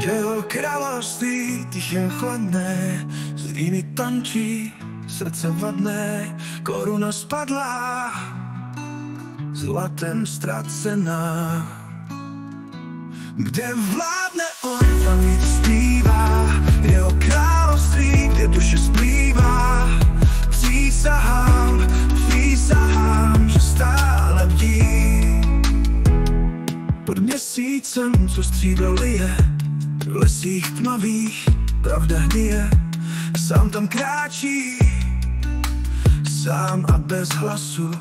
Jeho království tiché chladné, zlíny tančí, srdce vadné, koruna spadla, zlatem ztracená. Kde vládne on, tam víc zpívá, jeho království, kde duše splývá. Přísahám, že stále bdí. Pod měsícem, co střídal lije, v lesích tmavých pravda hníje. Sám tam kráčí, sám a bez hlasu.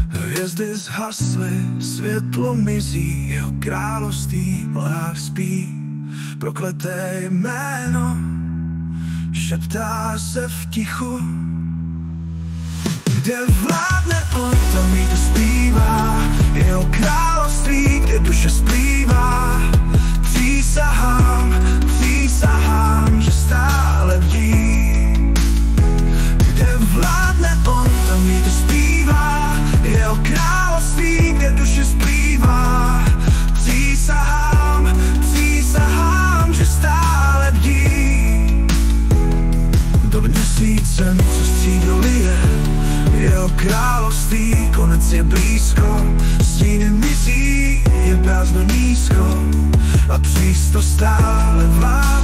Hvězdy zhasly, světlo mizí, jeho království v mlhách spí. Prokleté jméno šeptá se v tichu. Kde vládne on, tam jí to zpívá, jeho království, kde duše splývá. Přísahám, že stále bdí. Kde vládne on, tam jí to zpívá, jeho království, kde duše splývá. Přísahám, že stále bdí. Pod měsícem, co střídal lije, jeho království, konec je blízko. Stíny mizí, je prázdno nízko a přísto stále vládne.